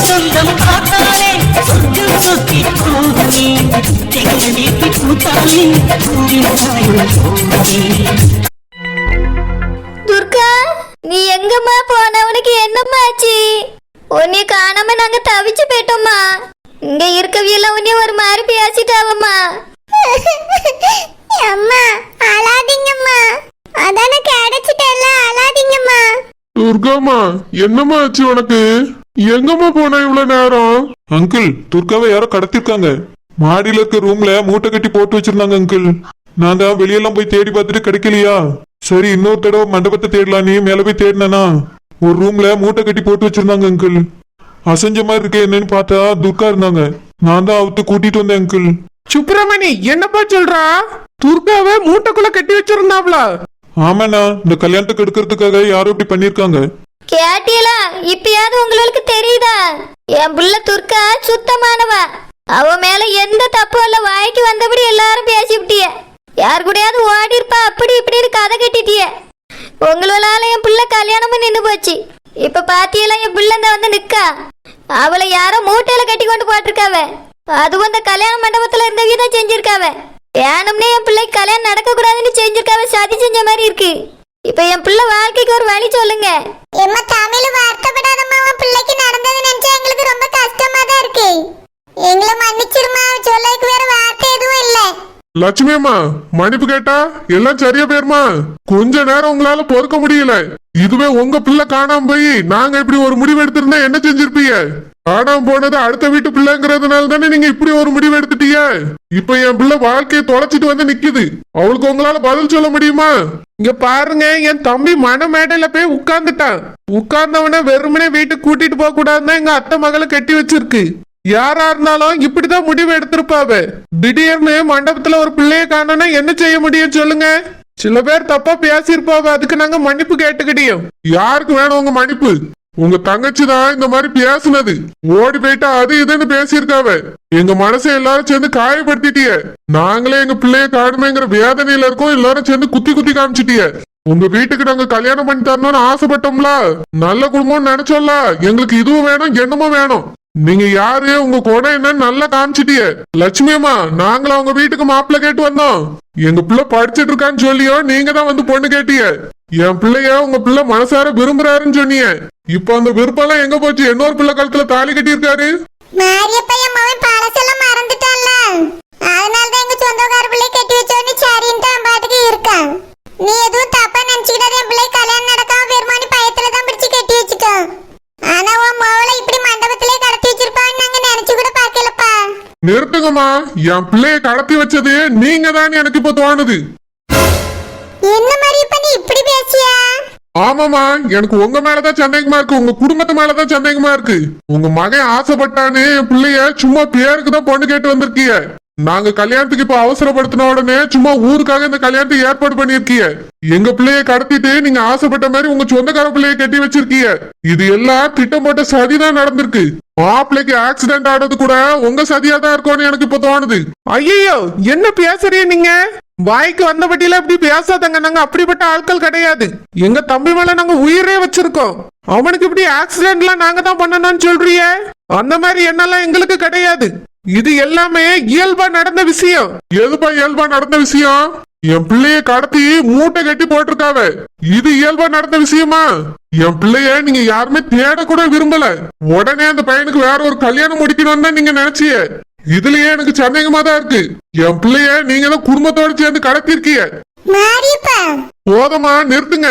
சொந்தம் பார்த்தாலே சொர்க்கம் சுத்தி போகுமே எங்க வீட்டு பூத்தாலே துர்கா, நீ எங்கம்மா போன? உனக்கு என்னம்மா ஆச்சு? உன்னை காணாம நாங்க தவிச்சு போயிட்டோம்மா. இங்க இருக்கவியெல்லாம் உன்னை ஒரு மாதிரி பேசிட்டாவம்மா. அம்மா அழாதீங்கம்மா, அதான கிடைச்சிட்டல, அழாதீங்கம்மா. துர்காமா, என்னம்மா ஆச்சு உனக்கு? எங்கம்மா போன இவ்வளவு நேரம்? அங்கிள், துர்காவை யாரோ கடத்திருக்காங்க. மாடியில இருக்க ரூம்ல மூட்டை கட்டி போட்டு வச்சிருந்தாங்க அங்கிள். நான் தான் வெளியெல்லாம் போய் தேடி பார்த்துட்டு கிடைக்கலையா, சரி இன்னொரு தடவை மண்டபத்தை தேடலாம் நீ மேல போய் தேடினா ஒரு ரூம்ல மூட்டை கட்டி போட்டு வச்சிருந்தாங்க அங்கிள். அசஞ்ச மாதிரி இருக்க என்னன்னு பார்த்தா துர்கா இருந்தாங்க. நான் தான் அவத்து கூட்டிட்டு வந்தேன் அங்கிள். சுப்பிரமணி, என்னப்பா சொல்றா? துர்காவை மூட்டைக்குள்ள கட்டி வச்சிருந்தாப்ல? ஆமாண்ணா, இந்த கல்யாணத்துக்கு எடுக்கிறதுக்காக யாரும் இப்படி பண்ணிருக்காங்க. கேட்டீங்களா? இப்பயாவது உங்களுக்கு தெரியுதா? என் புள்ள துர்கா சுத்தமானவா. அவ மேல எந்த தப்பும் இல்ல. வாய்க்கு வந்தபடி எல்லாரும் பேசிவிட்டிய. யார் கூடயாவது ஓடி இருப்பா, அப்படி இப்படின்னு கதை கட்டிட்டிய. உங்களால என் பிள்ளை கல்யாணமும் நின்று போச்சு. இப்ப பாத்தியெல்லாம் என் பிள்ளை வந்து நிக்கா. அவளை யாரோ மூட்டையில கட்டி கொண்டு போட்டிருக்காவ. அதுவும் இந்த கல்யாண மண்டபத்துல இருந்த வீதம் செஞ்சிருக்காவ. வேணும்னே என் பிள்ளைக்கு கல்யாணம் நடக்க கூடாதுன்னு செஞ்சிருக்காவ. சதி செஞ்ச மாதிரி இருக்கு. இப்ப என் பிள்ளை வாழ்க்கைக்கு ஒரு வழி சொல்லுங்க. எம்மா தமிழ் வார்த்தைப்படாதம்மா. உன் பிள்ளைக்கு நடந்தது நினைச்சா எங்களுக்கு ரொம்ப கஷ்டமா தான் இருக்கு. எங்களை மன்னிச்சிருமா, சொல்லக்கு வேற வார்த்தை எதுவும் இல்ல. லட்சுமி அம்மா, மன்னிப்பு கேட்டா எல்லாம் சரியா போயிருமா? கொஞ்ச நேரம் உங்களால பொறுக்க முடியல. இதுவே உங்க பிள்ளை காணாம போய் நாங்க இப்படி ஒரு முடிவு எடுத்திருந்தா என்ன செஞ்சிருப்பீங்க? காணாம போனது அடுத்த வீட்டு பிள்ளைங்கிறதுனால தானே நீங்க இப்படி ஒரு முடிவு எடுத்துட்டீங்க. இப்ப என் பிள்ளை வாழ்க்கையை தொலைச்சிட்டு வந்து நிக்குது. அவளுக்கு உங்களால பதில் சொல்ல முடியுமா? இங்க பாருங்க, என் தம்பி மன மேடையில போய் உட்கார்ந்துட்டான். உட்கார்ந்தவன வெறுமனே வீட்டுக்கு கூட்டிட்டு போக கூடாதுன்னு எங்க அத்தை மகளை கட்டி வச்சிருக்கு. யாரா இருந்தாலும் இப்படிதான் முடிவு எடுத்திருப்பாவ. திடீர்னு மண்டபத்துல ஒரு பிள்ளைய காணோன்னா என்ன செய்ய முடியும் சொல்லுங்க? சில பேர் தப்பா பேசியிருப்பாவ. அதுக்கு நாங்க மன்னிப்பு கேட்டுக்கிட்டியோம். யாருக்கு வேணும் உங்க மன்னிப்பு? உங்க தங்கச்சி தான் இந்த மாதிரி பேசுனது. ஓடி போயிட்டா அது இதுன்னு பேசியிருக்காவ. எங்க மனசை எல்லாரும் சேர்ந்து காயப்படுத்திட்டிய. நாங்களே எங்க பிள்ளைய காணுமேங்கிற வேதனையில இருக்கோம். எல்லாரும் சேர்ந்து குத்தி குத்தி காமிச்சிட்டிய. உங்க வீட்டுக்கு நாங்க கல்யாணம் பண்ணி தரணும்னு ஆசைப்பட்டோம்ல, நல்ல குடும்பம்னு நினைச்சோம்ல. எங்களுக்கு இதுவும் வேணும், என்னமும் வேணும். நீங்க யாரு, உங்க குணம் என்னன்னு நல்லா காமிச்சிட்டிய. லட்சுமி அம்மா, நாங்களும் உங்க வீட்டுக்கு மாப்பிள்ளை கேட்டு வந்தோம். எங்க பிள்ளை படிச்சிட்டு இருக்கான்னு சொல்லியோ நீங்க தான் வந்து பொண்ணு கேட்டிய. என் பிள்ளைய உங்க பிள்ளை மனசார விரும்புறாருன்னு சொன்னீங்க. இப்ப அந்த விருப்பம் எல்லாம் எங்க போச்சு? இன்னொரு பிள்ளை கழுத்துல தாலி கட்டி இருக்காரு. மாரியப்பா என் மகன் பழசெல்லாம் மறந்துட்டான்ல, அதனாலதான் எங்க சொந்தக்கார பிள்ளை கட்டி வச்சோன்னு சரின்ட்டு அவன் பாட்டுக்கு இருக்கான். நீ எதுவும் தப்பா நினைச்சுக்கிட்டாரு. என் பிள்ளை கல்யாணம் நடக்காம பெருமானி பயத்துலதான் பிடிச்சு கட்டி வச்சுட்டோம். ஆனா உன் மவளை இப்படி மண்டபத்திலே கடத்தி வச்சிருப்பான்னு நாங்க நினைச்சு கூட பாக்கலப்பா. நிறுத்துங்கம்மா, என் பிள்ளைய கடத்தி வச்சது நீங்க தான் எனக்கு இப்ப தோணுது. என்ன மாரியப்பா நீ இப்படி பேசியா? ஆமாமா, எனக்கு உங்க மேலதான் சந்தேகமா இருக்கு. உங்க குடும்பத்து மேலதான் சந்தேகமா இருக்கு. உங்க மகன் ஆசைப்பட்டான்னு என் பிள்ளைய சும்மா பேருக்கு தான் பொண்ணு கேட்டு வந்திருக்கீங்க. நாங்க கல்யாணத்துக்கு இப்ப அவசரப்படுத்தின உடனே சும்மா ஊருக்காக இந்த கல்யாணத்துக்கு ஏற்பாடு பண்ணிருக்கீங்க. எங்க பிள்ளைய கடத்திட்டு நீங்க ஆசைப்பட்ட மாதிரி உங்க சொந்தக்கார பிள்ளைய கட்டி வச்சிருக்கீங்க. இது எல்லாம் திட்டம் போட்ட சதிதான் நடந்திருக்கு. மாப்பிள்ளைக்கு ஆக்சிடென்ட் ஆனது கூட உங்க சதியா தான் இருக்கும்னு எனக்கு இப்ப தோணுது. ஐயோ, என்ன பேசுறீங்க நீங்க? வாய்க்கு வந்தபடியில இப்படி பேசாதங்க. நாங்க அப்படிப்பட்ட ஆட்கள் கிடையாது. எங்க தம்பி மேல நாங்க உயிரே வச்சிருக்கோம். அவனுக்கு இப்படி ஆக்சிடென்ட்லாம் நாங்க தான் பண்ணணும்னு சொல்றீங்க? அந்த மாதிரி என்னெல்லாம் எங்களுக்கு கிடையாது. இது எல்லாமே இயல்பா நடந்த விஷயம். எதுப்பா இயல்பா நடந்த விஷயம்? என் பிள்ளைய கடத்தி மூட்டை கட்டி போட்டிருக்காவ. இது இயல்பா நடந்த விஷயமா? என் பிள்ளைய நீங்க யாருமே தேட கூட விரும்பல. உடனே அந்த பையனுக்கு வேற ஒரு கல்யாணம் முடிக்கணும்னு தான் நீங்க நினைச்சீங்க. இதுலயே எனக்கு சந்தேகமா தான் இருக்கு. என் பிள்ளைய நீங்க தான் குடும்பத்தோட சேர்ந்து கடத்திருக்கீங்க. போதமா, நிறுத்துங்க.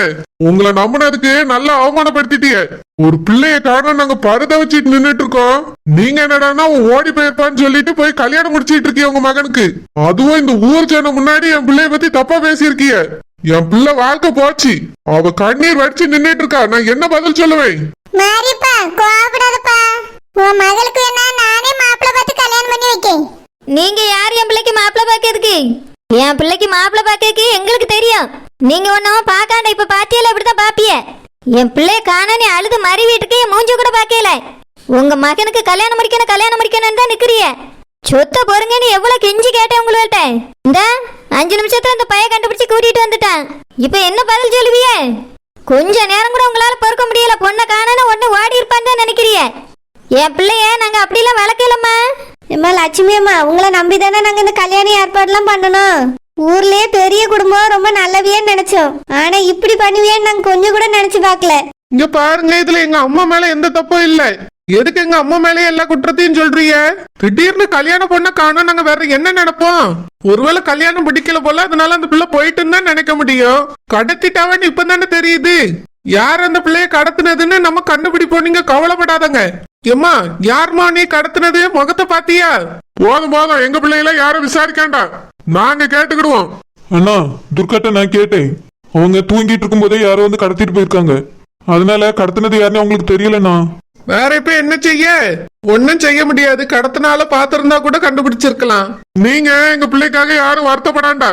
உங்களை நம்பினதுக்கு நல்லா அவமானப்படுத்திட்டீங்க. ஒரு பிள்ளைய காரணம் நாங்க பருத வச்சுட்டு நின்னுட்டு இருக்கோம். நீங்க என்னடான்னா ஓடி போயிருப்பான்னு சொல்லிட்டு போய் கல்யாணம் முடிச்சிட்டு இருக்கீங்க உங்க மகனுக்கு. அதுவும் இந்த ஊர் ஜன முன்னாடி என் பிள்ளைய பத்தி தப்பா பேசியிருக்கீங்க. என் பிள்ளை வாழ்க்கை போச்சு. அவ கண்ணீர் வடிச்சு நின்னுட்டு இருக்கா. நான் என்ன பதில் சொல்லுவேன்? மாரியப்பா கோவப்படாதப்பா. உன் மகளுக்கு என்ன நானே மாப்பிள்ளை பார்த்து கல்யாணம் பண்ணி வைக்கேன். நீங்க யார் என் பிள்ளைக்கு மாப்பிள்ளை பாக்கிறதுக்கு? என் பிள்ளைக்கு மாப்பிள்ளை பாக்கிறதுக்கு எங்களுக்கு தெரியும். நீங்க ஒன்னும் பாக்காண்ட. இப்ப பாத்தியல இப்படிதான் பாப்பிய. என் பிள்ளைய காணானே அழுது மறி வீட்டுக்கு என் மூஞ்சி கூட பாக்கல. உங்க மகனுக்கு கல்யாணம் முடிக்கணும் தான் நிக்கிறிய. சொத்த பொறுங்கன்னு எவ்வளவு கெஞ்சி கேட்டேன் உங்கள்ட்ட. இந்த 5 நிமிஷத்துல இந்த பைய கண்டுபிடிச்சு கூட்டிட்டு வந்துட்டான். இப்ப என்ன பதில் சொல்லுவிய? கொஞ்ச நேரம் கூட உங்களால பொறுக்க முடியல. பொண்ணை காணானு ஒண்ணு ஓடி இருப்பான்னு தான் நினைக்கிறிய. என் பிள்ளைய நாங்க அப்படிலாம் வளர்க்கலம்மா. அம்மா லட்சுமி அம்மா, உங்களை நம்பி தானே நாங்க இந்த கல்யாண ஏற்பாடுலாம் பண்ணணும். ஊர்லயே பெரிய குடும்பம், ரொம்ப நல்லவியன்னு நினைச்சோம். ஆனா இப்படி பண்ணுவியன்னு நாங்க கொஞ்சம் கூட நினைச்சு பார்க்கல. இங்க பாருங்க, இதுல எங்க அம்மா மேல எந்த தப்பும் இல்ல. எதுக்கு எங்க அம்மா மேலே எல்லா குற்றத்தையும் சொல்றீங்க? திடீர்னு கல்யாணம் பொண்ண காணோம், நாங்க வேற என்ன நினைப்போம்? ஒருவேளை கல்யாணம் பிடிக்கல போல, அதனால அந்த பிள்ளை போயிட்டுன்னு தான் நினைக்க முடியும். கடத்திட்டாவன்னு இப்பதானே தெரியுது. யார் அந்த பிள்ளைய கடத்தினதுன்னு நம்ம கண்டுபிடிப்போம், நீங்க கவலைப்படாதங்க. ஏம்மா, யாருமா நீ கடத்தினது? முகத்தை பாத்தியா? போதும் போதும், எங்க பிள்ளைகள யாரும் விசாரிக்காண்டா, நாங்க கேட்டுக்கிடுவோம். அண்ணா, துர்காட்ட நான் கேட்டேன். அவங்க தூங்கிட்டு இருக்கும் போதே யாரோ வந்து கடத்திட்டு போயிருக்காங்க. அதனால கடத்தினது யாருன்னு அவங்களுக்கு தெரியலண்ணா. வேற இப்ப என்ன செய்ய? ஒன்னும் செய்ய முடியாது. கடத்தினால பாத்திருந்தா கூட கண்டுபிடிச்சிருக்கலாம். நீங்க எங்க பிள்ளைக்காக யாரும் வருத்தப்படாண்டா.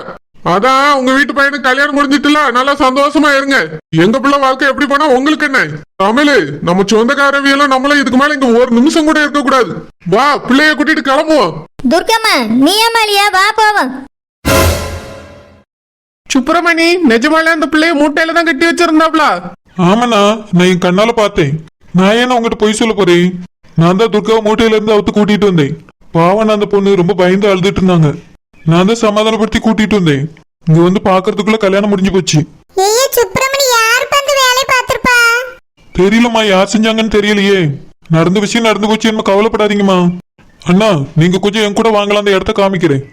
அதான் உங்க வீட்டு பையனுக்கு கல்யாணம் முடிஞ்சிட்டுல, நல்லா சந்தோஷமா இருங்க. எங்க பிள்ளை வாழ்க்கை எப்படி போனா உங்களுக்கு என்ன? தமிழ், நம்ம சொந்தக்காரவியெல்லாம் நம்மளும் இதுக்கு மேல இங்க ஒரு நிமிஷம் கூட இருக்க கூடாது. வா, பிள்ளைய கூட்டிட்டு கிளம்புவோம். துர்கம்மா, நீ ஏமாலியா? வா போவோம். சுப்பிரமணி, நிஜமாலே அந்த பிள்ளைய மூட்டையில தான் கட்டி வச்சிருந்தாப்ல? ஆமாண்ணா, நான் என் கண்ணால பார்த்தேன். நான் ஏன்னா உங்ககிட்ட பொய் சொல்ல போறேன்? நான் தான் துர்காவை மூட்டையில இருந்து அவுத்து கூட்டிட்டு வந்தேன். பாவன் அந்த பொண்ணு ரொம்ப பயந்து அழுதுட்டு இருந்தாங்க. நான் தான் சமாதானப்படுத்தி கூட்டிட்டு வந்தேன். இங்க வந்து பாக்குறதுக்குள்ள கல்யாணம் முடிஞ்சு போச்சு. ஏய் சுப்பிரமணி, யார் பந்து வேலை பார்த்திருப்பா? தெரியலம்மா, யார் செஞ்சாங்கன்னு தெரியலையே. நடந்த விஷயம் நடந்து போச்சு, என்ன கவலைப்படாதீங்கம்மா. அண்ணா, நீங்க கொஞ்சம் என் கூட வாங்கலாம், அந்த இடத்த காமிக்கிறேன்.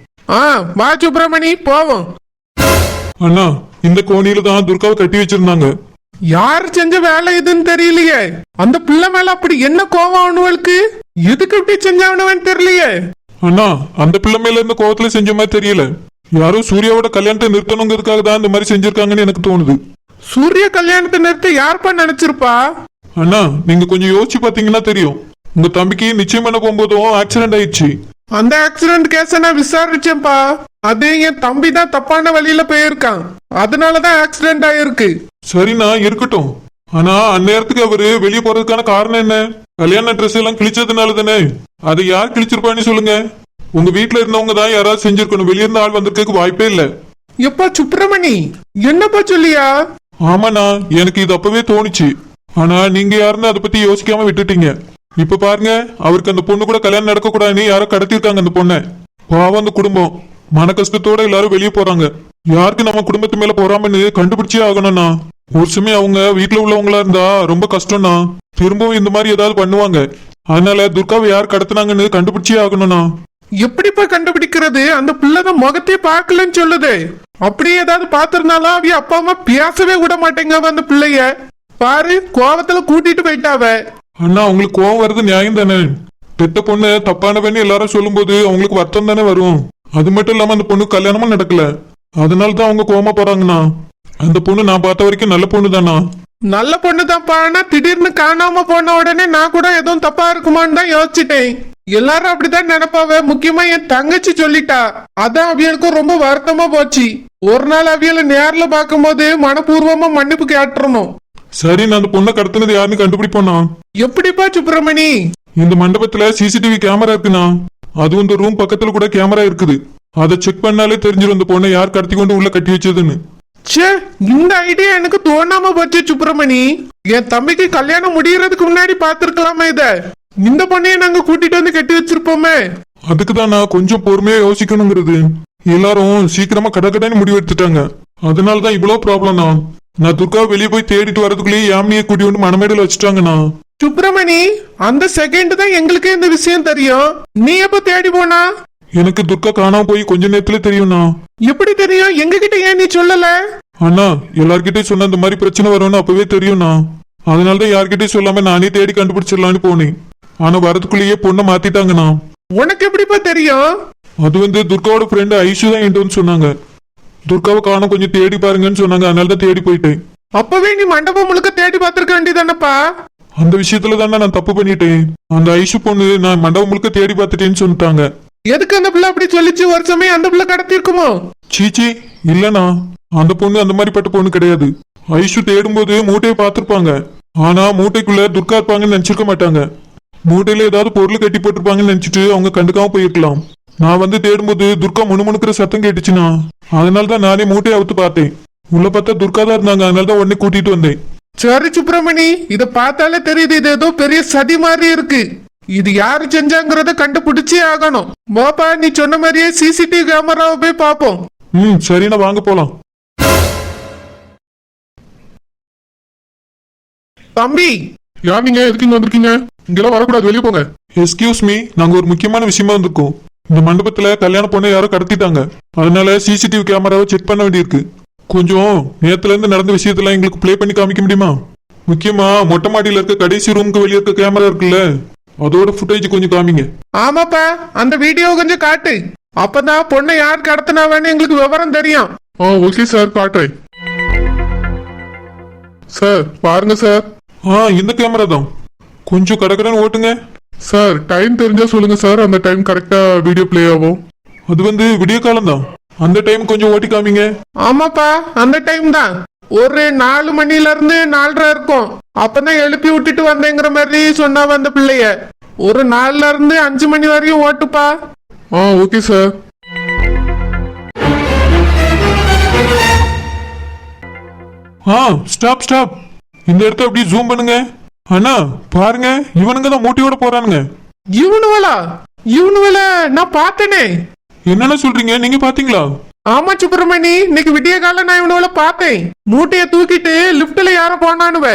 வா சுப்பிரமணி, போவோம். அண்ணா, இந்த கோணியில தான் துர்காவை கட்டி வச்சிருந்தாங்க. யார் செஞ்ச வேலை இதுன்னு தெரியலையே. அந்த பிள்ளை மேல அப்படி என்ன கோவம் அவனுவளுக்கு? எதுக்கு இப்படி செஞ்சாவனவன் தெரியலையே. அண்ணா, அந்த பிள்ளை மேல இருந்த கோவத்துல செஞ்ச மாதிரி தெரியல. யாரோ சூர்யாவோட கல்யாணத்தை நிறுத்தணுங்கிறதுக்காக தான் இந்த மாதிரி செஞ்சிருக்காங்கன்னு எனக்கு தோணுது. சூரிய கல்யாணத்தை நிறுத்த யார்ப்பா நினைச்சிருப்பா? அண்ணா, நீங்க கொஞ்சம் யோசிச்சு பாத்தீங்கன்னா தெரியும். உங்க தம்பிக்கு நிச்சயம் பண்ண போகும்போதும் ஆக்சிடென்ட் ஆயிடுச்சு. அந்த ஆக்சிடென்ட் கேஸ நான் விசாரிச்சேன்ப்பா. அது என் தம்பி தான் தப்பான வழியில போயிருக்கான், அதனாலதான் ஆக்சிடென்ட் ஆயிருக்கு. சரிண்ணா, இருக்கட்டும். ஆனா அந்நேரத்துக்கு அவரு வெளியே போறதுக்கான காரணம் என்ன? கல்யாண ட்ரெஸ் எல்லாம் கிழிச்சதுனால தானே. அதை யார் கிழிச்சிருப்பான்னு சொல்லுங்க. உங்க வீட்டுல இருந்தவங்க தான் யாராவது செஞ்சிருக்கணும். வெளியே இருந்த ஆள் வந்திருக்க வாய்ப்பே இல்ல. எப்பா சுப்பிரமணி, என்னப்பா சொல்லியா? ஆமாண்ணா, எனக்கு இது அப்பவே தோணுச்சு. ஆனா நீங்க யாருன்னு அதை பத்தி யோசிக்காம விட்டுட்டீங்க. இப்ப பாருங்க, அவருக்கு அந்த பொண்ணு கூட கல்யாணம் நடக்க கூடாதுன்னு யாரோ கடத்திருக்காங்க அந்த பொண்ணை. பாவம் அந்த குடும்பம் மன கஷ்டத்தோட எல்லாரும் வெளியே போறாங்க. யாருக்கு நம்ம குடும்பத்து மேல போறாமன்னு கண்டுபிடிச்சே ஆகணும்னா. ஒரு சமயம் அவங்க வீட்டுல உள்ளவங்களா இருந்தா ரொம்ப கஷ்டம்னா. திரும்பவும் இந்த மாதிரி ஏதாவது பண்ணுவாங்க. அதனால துர்காவை யார் கடத்தினாங்கன்னு கண்டுபிடிச்சே ஆகணும்னா. எப்படிப்பா கண்டுபிடிக்கிறது? அந்த பிள்ளைதான் முகத்தையே பார்க்கலன்னு சொல்லுது. அப்படியே ஏதாவது பாத்திருந்தாலும் அவிய அப்பா அம்மா பேசவே விட மாட்டேங்க. அந்த பிள்ளைய பாரு, கோவத்துல கூட்டிட்டு போயிட்டாவ. அண்ணா, அவங்களுக்கு கோவம் வர்றது நியாயம் தானே. பெத்த பொண்ணு தப்பானவன்னு எல்லாரும் சொல்லும் போது அவங்களுக்கு வருத்தம் தானே வரும். அது மட்டும் இல்லாம அந்த பொண்ணு கல்யாணமும் நடக்கல. அதனாலதான் அவங்க கோவமா போறாங்கண்ணா. அந்த பொண்ணு நான் பார்த்த வரைக்கும் நல்ல பொண்ணு தானா? நல்ல பொண்ணு தான்ப்பா. ஆனா திடீர்னு காணாம போன உடனே நான் கூட எதுவும் தப்பா இருக்குமான்னு தான் யோசிச்சுட்டேன். எல்லாரும் அப்படித்தான் நினைப்பாவ. முக்கியமா என் தங்கச்சி சொல்லிட்டா. அதான் அவியலுக்கும் ரொம்ப வருத்தமா போச்சு. ஒரு நாள் அவியலை நேர்ல பார்க்கும்போது மனப்பூர்வமா மன்னிப்பு கேட்டுறணும். சரி, நான் அந்த பொண்ணை கடத்தினது யாருன்னு கண்டுபிடிப்போண்ணா. எப்படிப்பா சுப்பிரமணி? இந்த மண்டபத்துல சிசிடிவி கேமரா இருக்குண்ணா. அதுவும் இந்த ரூம் பக்கத்துல கூட கேமரா இருக்குது. அதை செக் பண்ணாலே தெரிஞ்சிடும் இந்த பொண்ணை யார் கடத்தி கொண்டு உள்ள கட்டி வச்சதுன்னு. ச்சே, இந்த ஐடியா எனக்கு தோணாம போச்சு சுப்பிரமணி. என் தம்பிக்கு கல்யாணம் முடியறதுக்கு முன்னாடி பாத்துருக்கலாமே இத. இந்த பொண்ணைய நாங்க கூட்டிட்டு வந்து கட்டி வச்சிருப்போமே. அதுக்குதான் நான் கொஞ்சம் பொறுமையா யோசிக்கணுங்கிறது. எல்லாரும் சீக்கிரமா கடற்கடன்னு முடிவு எடுத்துட்டாங்க. அதனாலதான் இவ்வளவு ப்ராப்ளம்னா. நான் துர்காவை வெளியே போய் தேடிட்டு வரதுக்குள்ளேயே யாமினியை கூட்டி வந்து மனமேடையில வச்சுட்டாங்கண்ணா. சுப்பிரமணி, அந்த செகண்ட் தான் எங்களுக்கு இந்த விஷயம் தெரியும். நீ எப்ப தேடி போனா? எனக்கு துர்கா காணாம போய் கொஞ்ச நேரத்துல தெரியும்ண்ணா. எப்படி தெரியும்? எங்க கிட்ட ஏன் நீ சொல்லல? அண்ணா, எல்லார்கிட்டயும் சொன்ன இந்த மாதிரி பிரச்சனை வரும்னு அப்பவே தெரியும்ண்ணா. அதனாலதான் யார்கிட்டயும் சொல்லாம நானே தேடி கண்டுபிடிச்சிடலான்னு போனேன். ஆனா வரதுக்குள்ளேயே பொண்ணை மாத்திட்டாங்கண்ணா. உனக்கு எப்படிப்பா தெரியும்? அது வந்து துர்காவோட ஃப்ரெண்டு ஐஷு தான் என்கிட்ட சொன்னாங்க. துர்காவை காணோம், கொஞ்சம் தேடி பாருங்கன்னு சொன்னாங்க. அதனாலதான் தேடி போயிட்டேன். அப்பவே நீ மண்டபம் முழுக்க தேடி பார்த்திருக்க வேண்டியதானப்பா. அந்த விஷயத்துல தானே நான் தப்பு பண்ணிட்டேன். அந்த ஐஷு பொண்ணு நான் மண்டபம் முழுக்க தேடி பார்த்துட்டேன்னு சொல்லிட்டாங்க. எதுக்கு அந்த பிள்ளை அப்படி சொல்லிச்சு? ஒரு சமயம் அந்த பிள்ளை கடத்தி இருக்குமோ? சீச்சி, இல்லண்ணா. அந்த பொண்ணு அந்த மாதிரிப்பட்ட பொண்ணு கிடையாது. ஐஷு தேடும்போது மூட்டையை பார்த்திருப்பாங்க. ஆனா மூட்டைக்குள்ள துர்கா இருப்பாங்கன்னு நினைச்சிருக்க மாட்டாங்க. மூட்டையில ஏதாவது பொருள் கட்டி போட்டிருப்பாங்கன்னு நினைச்சிட்டு அவங்க கண்டுக்காம போயிருக்கலாம். நான் வந்து தேடும்போது துர்கா முணுமுணுக்கிற சத்தம் கேட்டுச்சுண்ணா. அதனாலதான் நானே மூட்டையை அவுத்து பார்த்தேன். உள்ள பார்த்தா துர்கா தான் இருந்தாங்க. அதனாலதான் உடனே கூட்டிட்டு வந்தேன். சரி சுப்பிரமணி, இத பார்த்தாலே தெரியுது இது ஏதோ பெரிய சதி மாதிரி இருக்கு. இது யாரு செஞ்சாங்கிறத கண்டுபிடிச்சே ஆகணும். பாப்பா நீ சொன்ன மாதிரியே சிசிடிவி கேமராவை போய் பாப்போம். சரிண்ணா வாங்க போலாம். தம்பி யார் நீங்க? எதுக்கு இங்க வந்திருக்கீங்க? இங்கெல்லாம் வரக்கூடாது, வெளியே போங்க. எஸ்கியூஸ் மீ, நாங்க ஒரு முக்கியமான விஷயமா வந்திருக்கோம். இந்த மண்டபத்துல கல்யாண பொண்ணை யாரோ கடத்திட்டாங்க. அதனால சிசிடிவி கேமராவை செக் பண்ண வேண்டியிருக்கு. கொஞ்சம் நேத்துல இருந்து நடந்த விஷயத்தெல்லாம் எங்களுக்கு ப்ளே பண்ணி காமிக்க முடியுமா? முக்கியமா மொட்டை மாடியில இருக்க கடைசி ரூமுக்கு வெளியே இருக்க கேமரா இருக்குல்ல, அதோட ஃபுட்டேஜ் கொஞ்சம் காமிங்க. ஆமாப்பா, அந்த வீடியோ கொஞ்சம் காட்டு. அப்பதான் பொண்ணை யார் கடத்தினாவேன்னு எங்களுக்கு விவரம் தெரியும். ஓகே சார், காட்டுறேன். சார் பாருங்க சார். இந்த கேமரா தான். கொஞ்சம் கடகடன்னு ஓட்டுங்க. சார் டைம் தெரிஞ்சா சொல்லுங்க சார், அந்த டைம் கரெக்டா வீடியோ பிளே ஆகும். அது விடிய காலம் தான். அந்த டைம் கொஞ்சம் ஓட்டி காமிங்க. ஆமாப்பா, அந்த டைம் தான். ஒரு 4 மணில இருந்து 4:30 இருக்கும். அப்பதான் எழுப்பி விட்டுட்டு வந்தேங்கிற மாதிரி சொன்னா வந்த பிள்ளைய. ஒரு 4ல இருந்து 5 மணி வரையும் ஓட்டுப்பா. Okay sir. Stop stop. இந்த இடத்த அப்படியே ஜூம் பண்ணுங்க. அண்ணா பாருங்க, இவனுங்க தான் மூட்டையோட போறானுங்க. இவனுவல நான் பார்த்தனே. என்னென்ன சொல்றீங்க? நீங்க பாத்தீங்களா? ஆமா சுப்பிரமணி, இன்னைக்கு விடிய காலம் நான் இவனுவல பார்த்தேன். மூட்டைய தூக்கிட்டு லிப்ட்ல யாரோ போனானுவ.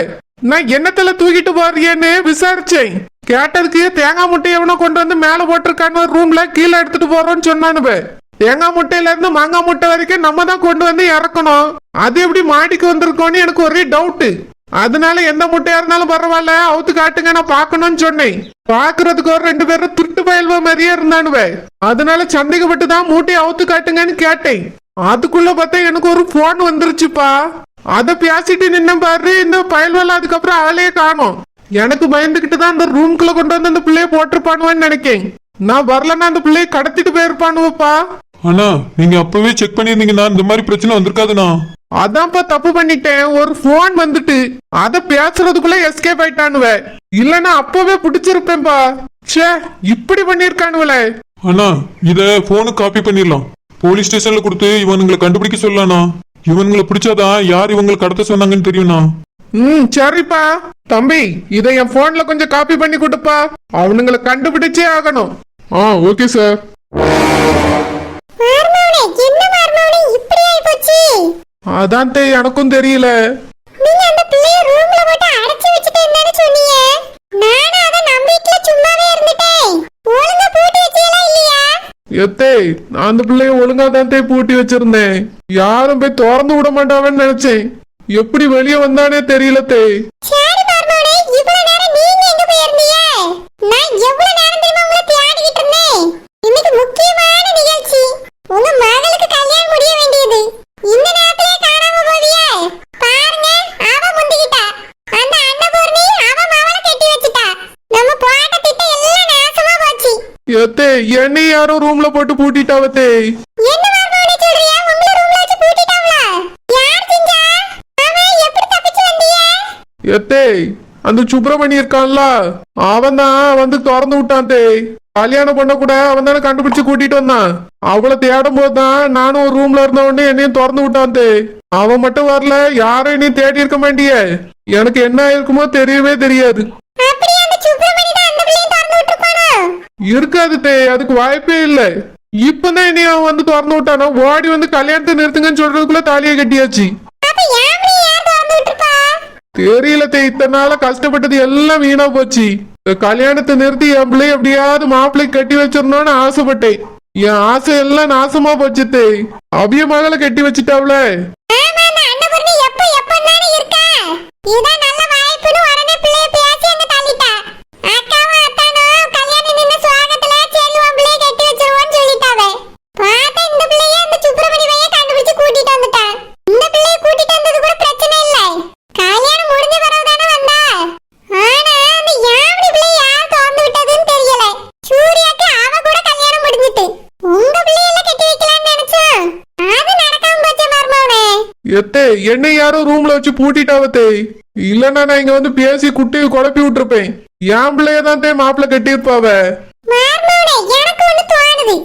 நான் என்னத்துல தூக்கிட்டு போறியன்னு விசாரிச்சேன். கேட்டதுக்கு தேங்காய் முட்டை எவனோ கொண்டு வந்து மேல போட்டிருக்கான்னு ரூம்ல கீழே எடுத்துட்டு போறோம்னு சொன்னானுவ. தேங்காய் முட்டையில இருந்து மாங்காய் முட்டை வரைக்கும் நம்ம தான் கொண்டு வந்து இறக்கணும். அது எப்படி மாடிக்கு வந்திருக்கோன்னு எனக்கு ஒரே டவுட். அதனால எந்த முட்டையா இருந்தாலும் பரவாயில்ல, அவுத்து காட்டுங்க, நான் பாக்கணும்னு சொன்னேன். பாக்குறதுக்கு ஒரு 2 பேரும் திருட்டு பயல்வ மாதிரியே இருந்தானுவ. அதனால சந்தேகப்பட்டு தான் மூட்டையை அவுத்து காட்டுங்கன்னு கேட்டேன். அதுக்குள்ள பார்த்தா எனக்கு ஒரு போன் வந்துருச்சுப்பா. அத பேசிட்டு நின்ன பாரு, இந்த பயல்வெல்லாம் அதுக்கப்புறம் ஆளையே காணும். எனக்கு பயந்துகிட்டு தான் அந்த ரூம்குள்ள கொண்டு வந்து அந்த பிள்ளைய போட்டிருப்பானுவான்னு நினைக்கேன். நான் வரலன்னா அந்த பிள்ளைய கடத்திட்டு போயிருப்பானுவப்பா. அண்ணா நீங்க அப்பவே செக் பண்ணிருந்தீங்கன்னா இந்த மாதிரி பிரச்சனை வந்திருக்காதுண்ணா. அதான்ப்பா தப்பு பண்ணிட்டேன். ஒரு போன் வந்துட்டு அத பேசுறதுக்குள்ள எஸ்கேப் ஆயிட்டானுவ. இல்லன்னா அப்பவே பிடிச்சிருப்பேன்பா. ச்சே, இப்படி பண்ணிருக்கானுவல. அண்ணா இத போனு காப்பி பண்ணிடலாம். போலீஸ் ஸ்டேஷன்ல கொடுத்து இவனுங்களை கண்டுபிடிக்க சொல்லலாம்ண்ணா. இவனுங்களை பிடிச்சாதான் யார் இவங்களை கடத்த சொன்னாங்கன்னு தெரியும்ண்ணா. சரிப்பா. தம்பி, இதை என் போன்ல கொஞ்சம் காப்பி பண்ணி கொடுப்பா. அவனுங்களை கண்டுபிடிச்சே ஆகணும். Okay sir. அதான் எனக்கும் தெரியல. நீங்க அந்த பிள்ளைய ரூம்ல போட்டு அடைச்சு வச்சிட்டேன்னு சொன்னீங்க. நானும் அத நம்பிக்கையில சும்மாவே இருந்துட்டேன். ஒழுங்கா பூட்டி வச்சீங்களா இல்லையா? எத்தே, நான் அந்த பிள்ளைய ஒழுங்கா தான் பூட்டி வச்சிருந்தேன். யாரும் போய் திறந்து விட மாட்டாவன்னு நினைச்சேன். எப்படி வெளியே வந்தானே தெரியல தே. சரி மர்மோனே, இவ்வளவு நேரம் நீங்க எங்க போய் இருந்தீங்க? நான் எவ்வளவு நேரம் தெரியுமா உங்களை தேடிக்கிட்டு இருந்தேன். இன்னைக்கு முக்கியமான நிகழ்ச்சி. உங்க மகளுக்கு கல்யாணம் முடிய வேண்டியது. இந்த நேரத்திலே காணாம போவியே? பாருங்க, அவ முந்திக்கிட்டா. அந்த அன்னபூர்ணி அவ மவளை கட்டி வச்சிட்டா. நம்ம போட்ட திட்டம் எல்லாம் நாசமா போச்சு. எத்தே, என்னை யாரோ ரூம்ல போட்டு பூட்டிட்டாவத்தே. என்ன மர்மோனே சொல்றியா? உங்களை ரூம்ல வச்சு பூட்டிட்டாங்களா? யார் செஞ்சா? அவன் எப்படி தப்பிச்சு வந்தீங்க? எத்தே, அந்த சுப்பிரமணி இருக்கான்ல, அவன் தான் வந்து திறந்து விட்டான் தே. கல்யாணம் பண்ண கூட அவன் தானே கண்டுபிடிச்சு கூட்டிட்டு வந்தான். அவளை தேடும் போதுதான் நானும் ஒரு ரூம்ல இருந்த உடனே என்னையும் திறந்து விட்டான் தே. அவன் மட்டும் வரல, யாரும் என்னையும் தேடி இருக்க மாட்டிய. எனக்கு என்ன இருக்குமோ தெரியவே தெரியாது. அப்படியே அந்த சுப்பிரமணி தான் அந்த பிள்ளையை திறந்து விட்டுருப்பானோ? இருக்காது தே, அதுக்கு வாய்ப்பே இல்ல. இப்பதான் என்னைய அவன் வந்து திறந்து விட்டானா. ஓடி வந்து கல்யாணத்தை நிறுத்துங்கன்னு சொல்றதுக்குள்ள தாலியை கட்டியாச்சு. அப்ப ஏன் பிள்ளையை யார் திறந்து விட்டுருப்பா? தெரியல தே, இத்தனை நாள கஷ்டப்பட்டது எல்லாம் வீணா போச்சு. இந்த கல்யாணத்தை நிறுத்தி என் பிள்ளை எப்படியாவது மாப்பிள்ளை கட்டி வச்சிடணும்னு ஆசைப்பட்டேன். என் ஆசை எல்லாம் நாசமா போச்சு தே. அவிய மகளை கட்டி வச்சுட்டாவ்ல. ஆமா, அந்த அன்னபூர்ணி எப்ப இருக்கா? இதான் நல்ல வாய்ப்புன்னு உடனே பிள்ளைய பேசி அங்க தள்ளிட்டா. அக்காவும் அத்தானும் கல்யாணம் நின்னு சுவாகத்துல செல்லுவன் பிள்ளைய கட்டி வச்சிருவோன்னு சொல்லிட்டாவே. பார்த்தா இந்த பிள்ளைய அந்த சுப்பிரமணி பைய கண்டுபிடிச்சு கூட்டிட்டு வந்துட்டா. இந்த பிள்ளைய கூட்டிட்டு வந்தது கூட பிரச்சனை இல்லை. கல்யாணம் முடிஞ்ச பிறகு தானே வந்தா. ஆனா அந்த யாவடி பிள்ளை யார் திறந்து விட்டதுன்னு தெரியல. சூர்யாக்கு அவ கூட கல்யாணம் முடிஞ்சிட்டு உங்க பிள்ளையெல்லாம் கட்டி வைக்கலாம்னு நினைச்சோம். அது நடக்காம போச்சு மர்மோனே. எத்தே, என்னை யாரும் ரூம்ல வச்சு பூட்டிட்டாவத்தே. இல்லன்னா நான் இங்க வந்து பேசி குட்டி குழப்பி விட்டுருப்பேன். என் பிள்ளையதான் தே மாப்பிள்ள கட்டியிருப்பாவ. மர்மோனே, எனக்கு ஒண்ணு தோணுது.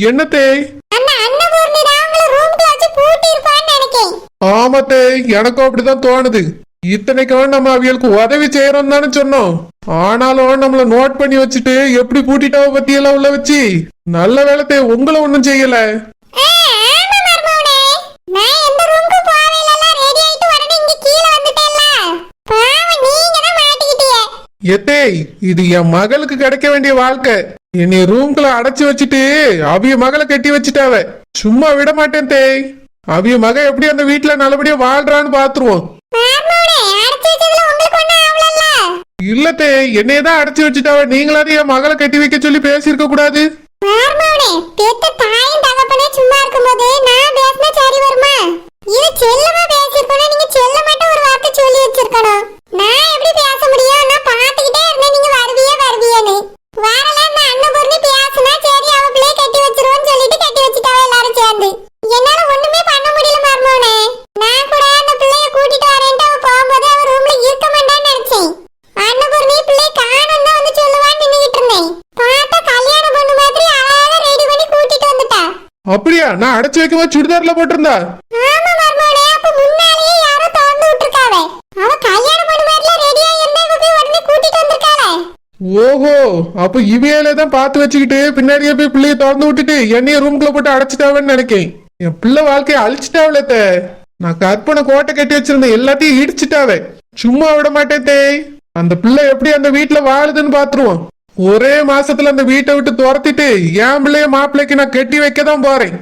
என்னத்தே? அந்த அன்னபூர்ணி தான் உங்களை ரூம்ல வச்சு பூட்டி இருப்பான்னு நினைக்கிறேன். ஆமாத்தே, எனக்கும் அப்படிதான் தோணுது. இத்தனைக்கும் நம்ம அவியலுக்கு உதவி செய்யறோம் தானே சொன்னோம். ஆனாலும் நம்மள நோட் பண்ணி வச்சுட்டு எப்படி பூட்டிட்டாவ பத்தி எல்லாம் உள்ள வச்சு நல்ல வேலை உங்களை ஒண்ணும் செய்யல. ஆமா மர்மோனே, நான் எந்த ரூமுக்கு போவே இல்லல, ரெடி ஆயிட்டு உடனே இங்க கீழ வந்துட்டேல்ல. பாவம் நீங்க தான் மாட்டிக்கிட்டீங்க. எத்தேய், இது என் மகளுக்கு கிடைக்க வேண்டிய வாழ்க்கை. என்னை ரூம்குள்ள அடைச்சு வச்சுட்டு அவிய மகளை கட்டி வச்சுட்டாவ. சும்மா விட மாட்டேன் தேய். அவிய மக எப்படி அந்த வீட்டுல நல்லபடியா வாழ்றான்னு பாத்துருவோம். மர்மோனே, அடிச்சு வச்சதுல உங்களுக்கு ஒண்ணும் ஆவலல்ல. இல்ல தேய், என்னையதான் அடைச்சு வச்சுட்டாவ. நீங்களாவது என் மகளை கட்டி வைக்க சொல்லி பேசியிருக்க கூடாது. மர்மோனே, பெத்த தாயும் தகப்பனே சும்மா இருக்கும்போது நான் பேசினா சரி வருமா? இது செல்லமா பேசிருக்கணும். நீங்க செல்ல மட்டும் ஒரு வார்த்தை சொல்லி வச்சிருக்கணும். நான் எப்படி பேச முடியும்? நான் பாத்துக்கிட்டே இருந்தேன் நீங்க வருவியேன்னு. வரலாம் அன்னபூர்ணி பேசுனா சரி அவ பிள்ளைய கட்டி வச்சிருவோன்னு சொல்லிட்டு கட்டி வச்சுட்டாவ எல்லாரும் சேர்ந்து. என்னால ஒண்ணுமே பண்ண முடியல மர்மோனே. நான் கூட அந்த பிள்ளைய கூட்டிட்டு வரேன்ட்டு அவ போகும்போது அவ ரூம்ல இருக்க மாட்டான்னு நினைச்சேன். அன்னபூர்ணி பிள்ளை காணும் தான் வந்து சொல்லுவான்னு நின்னுகிட்டு இருந்தேன். பார்த்தா கல்யாண பொண்ணு மாதிரி அழகா ரெடி பண்ணி கூட்டிட்டு வந்துட்டா. அப்படியா? நான் அடைச்சு வைக்கும்போது சுடிதார்ல போட்டிருந்தா. ஆமா மர்மோனே, அப்ப முன்னாலேயே யாரோ திறந்து விட்டுருக்காவே. அவ கல்யாண பொண்ணு மாதிரில ரெடியா இருந்தா இவ போய் உடனே கூட்டிட்டு வந்திருக்காளே. ஓஹோ, அப்ப இவையில தான் பார்த்து வச்சுக்கிட்டு பின்னாடியே போய் பிள்ளைய திறந்து விட்டுட்டு என்னைய ரூம்குள்ள போட்டு அடைச்சிட்டாவன்னு நினைக்கேன். என் பிள்ளை வாழ்க்கைய அழிச்சிட்டாவல. நான் கற்பனை கோட்டை கட்டி வச்சிருந்தேன், எல்லாத்தையும் இடிச்சிட்டாவே. சும்மா விட மாட்டேன் தேய். அந்த பிள்ளை எப்படி அந்த வீட்டுல வாழுதுன்னு பாத்துருவோம். ஒரே மாசத்துல அந்த வீட்டை விட்டு துரத்திட்டு என் பிள்ளைய மாப்பிள்ளைக்கு நான் கட்டி வைக்க தான் போறேன்.